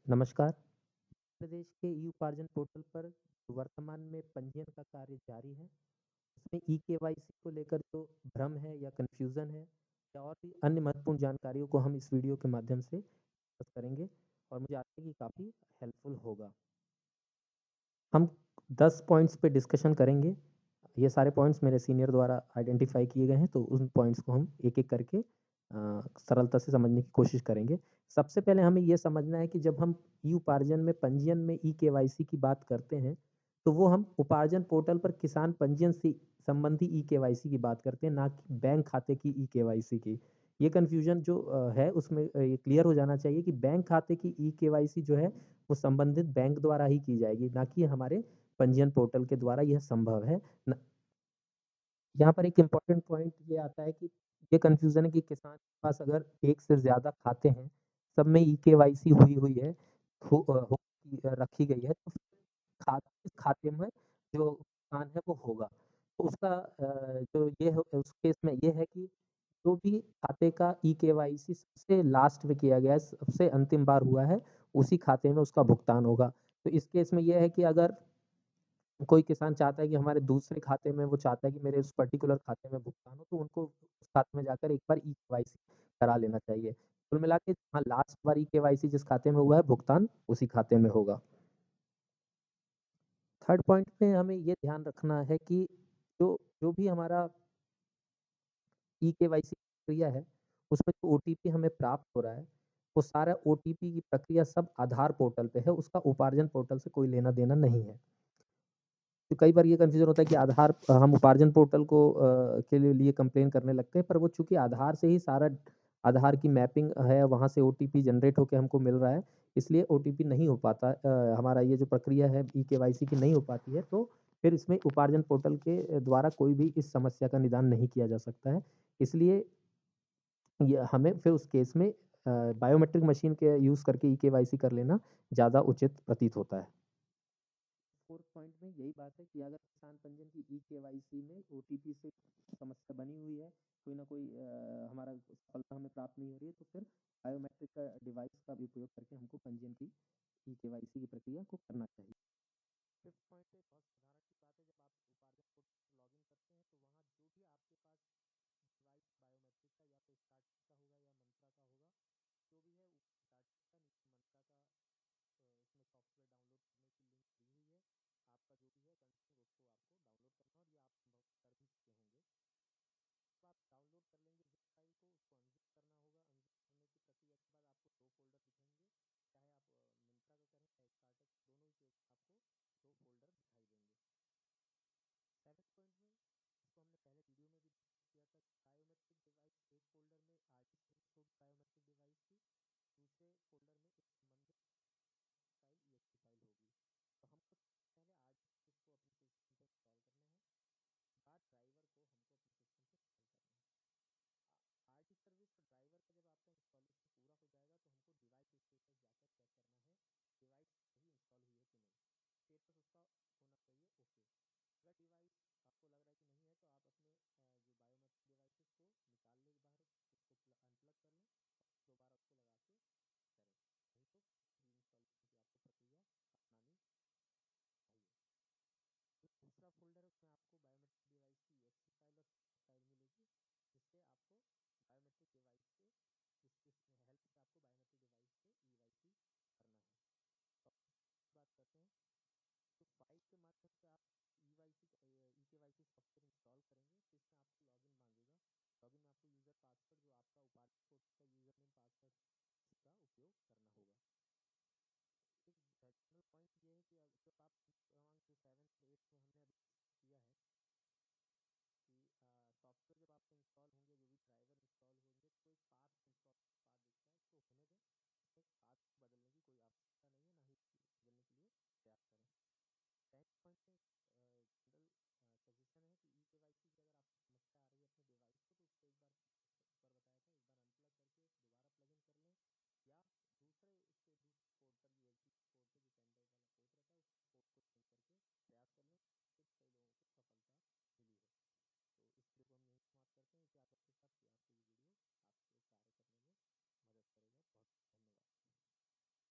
नमस्कार। प्रदेश के ई-उपार्जन पोर्टल पर वर्तमान में पंजीयन का कार्य जारी है। उसमें ई-केवाईसी को लेकर जो भ्रम है या कन्फ्यूज़न है या और भी अन्य महत्वपूर्ण जानकारियों को हम इस वीडियो के माध्यम से डिस्कस करेंगे और मुझे आशा है कि काफ़ी हेल्पफुल होगा। हम 10 पॉइंट्स पे डिस्कशन करेंगे। ये सारे पॉइंट्स मेरे सीनियर द्वारा आइडेंटिफ़ाई किए गए हैं, तो उन पॉइंट्स को हम एक-एक करके सरलता से समझने की कोशिश करेंगे। सबसे पहले हमें ये समझना है कि जब हम ई-उपार्जन में पंजीयन में ई-केवाईसी की बात करते हैं, तो वो हम उपार्जन पोर्टल पर किसान पंजीयन से संबंधी ई-केवाईसी की बात करते हैं, ना कि बैंक खाते की ई-केवाईसी की। ये कन्फ्यूज़न जो है उसमें ये क्लियर हो जाना चाहिए कि बैंक खाते की ई-केवाईसी जो है, वो संबंधित बैंक द्वारा ही की जाएगी, ना कि हमारे पंजीयन पोर्टल के द्वारा यह संभव है। न यहाँ पर एक इम्पोर्टेंट पॉइंट ये आता है कि ये कन्फ्यूज़न है कि किसान के पास अगर एक से ज़्यादा खाते हैं, सब में ई-केवाईसी हुई हुई है, रखी गई है, तो फिर इस खाते में जो किसान है वो होगा। तो उसका जो ये है उस केस में ये है कि जो भी खाते का ई-केवाईसी सबसे लास्ट में किया गया है, सबसे अंतिम बार हुआ है, उसी खाते में उसका भुगतान होगा। तो इस केस में ये है कि अगर कोई किसान चाहता है कि हमारे दूसरे खाते में वो चाहता है कि मेरे उस पर्टिकुलर खाते में भुगतान हो, तो उनको उस खाते में जाकर एक बार ई-केवाईसी करा लेना चाहिए। कुल मिला के हाँ, लास्ट बार ई-केवाईसी जिस खाते में हुआ है, भुगतान उसी खाते में होगा। थर्ड पॉइंट में हमें ये ध्यान रखना है कि जो जो भी हमारा ई-केवाईसी प्रक्रिया है, उसमें जो ओटीपी हमें प्राप्त हो रहा है, वो सारा ओटीपी की प्रक्रिया सब आधार पोर्टल पे है, उसका उपार्जन पोर्टल से कोई लेना-देना नहीं है। तो कई बार ये कन्फ्यूज़न होता है कि आधार हम उपार्जन पोर्टल को के लिए कंप्लेन करने लगते हैं, पर वो चूँकि आधार से ही सारा आधार की मैपिंग है, वहाँ से ओटीपी जनरेट होके हमको मिल रहा है, इसलिए ओटीपी नहीं हो पाता हमारा ये जो प्रक्रिया है ई-केवाईसी की नहीं हो पाती है, तो फिर इसमें उपार्जन पोर्टल के द्वारा कोई भी इस समस्या का निदान नहीं किया जा सकता है। इसलिए ये हमें फिर उस केस में बायोमेट्रिक मशीन के यूज़ करके ई-केवाईसी कर लेना ज़्यादा उचित प्रतीत होता है। फोर्थ पॉइंट में यही बात है कि अगर किसान पंजीयन की ई-केवाईसी में ओटीपी से समस्या बनी हुई है, कोई ना कोई हमारा सफलता हमें प्राप्त नहीं हो रही है, तो फिर बायोमेट्रिक का डिवाइस का भी उपयोग करके हमको पंजीयन की ई-केवाईसी की प्रक्रिया को करना चाहिए। फिफ्थ पॉइंट पे बहुत साधारण सी बात है, जब आप उपार्जन पोर्टल पर लॉगिन करते हैं, तो वहाँ जो भी आपके पास डिवाइस बायोमेट्रिक का या तो स्टार्टअप का होगा या मंत्रा का होगा, जो भी है ऊपर स्टार्टअप का नीचे मंत्रा का उसमें सॉफ्टवेयर डाउनलोड करने की लिंक दी हुई है। आपका जो भी है कंसर्न उसको आपको डाउनलोड करना और ये आप संभव कर भी चुके होंगे। तो आप डाउनलोड कर लेंगे जिप फाइल को, उसको अनजिप करना होगा। अनजिप करने की प्रक्रिया के बाद आपको 2 फ़ोल्डर दिखेंगे, चाहे आप मिंत्रा का करें या स्टार्टअप, दोनों ही केस में आपको 2 फ़ोल्डर दिखाई देंगे। 7th पॉइंट में इसको हमने पहले वीडियो में भी डिस्कस किया था कि बायोमेट्रिक डिवाइस एक फ़ोल्डर में आरटी सर्विस होगी बायोमेट्रिक डिवाइस की, दूसरे फ़ोल्डर में एक संबंधित फाइल ईएक्सटी फाइल होगी। तो हमको पहले आरटी सर्विस को अपने सिस्टम पे इंस्टॉल करना है, बाद ड्राइवर को हमको अपने सिस्टम पे इंस्टॉल करना है। आरटी सर्विस और ड्राइवर का जब आपका इंस्टॉलेशन पूरा हो जाएगा, तो हमको डिवाइस स्टेटस जाकर चेक करना है, डिवाइस सही इंस्टॉल हुई है कि नहीं। स्टेटस उसका होना चाहिए ओके। अगर डिवाइस आपको लग रहा है कि नहीं है, तो आप अपने जो बायोमेट्रिक डिवाइसेस को निकाल लें बाहर, उसको अनप्लग कर लें और दोबारा उसको लगा के करें, नहीं तो रीइंस्टॉलेशन की आपको प्रक्रिया अपनानी चाहिए। दूसरा फोल्डर उसमें आपको बायोमेट्रिक डिवाइस की एक्सी फाइल और फाइल मिलेगी, जिससे आपको बायोमेट्रिक डिवाइस से जिसकी हेल्प से आपको बायोमेट्रिक डिवाइस से ईवाईसी करना है। तो बात करते हैं, तो फाइल के माध्यम से आप ईवाईसी ई-केवाईसी सॉफ्टवेयर इंस्टॉल करेंगे, तो इसमें आपको लॉगिन मांगेगा। लॉगिन में आपको यूज़र पासवर्ड जो आपका उपार्जन पोर्टल का यूज़र नेम पासवर्ड उसी का उपयोग करना होगा। एक जनरल पॉइंट ये है कि जब आप क्रमांक जो 7th 8th में हमने अभी किया है कि सॉफ्टवेयर जब आपके इंस्टॉल होंगे, जो भी ड्राइवर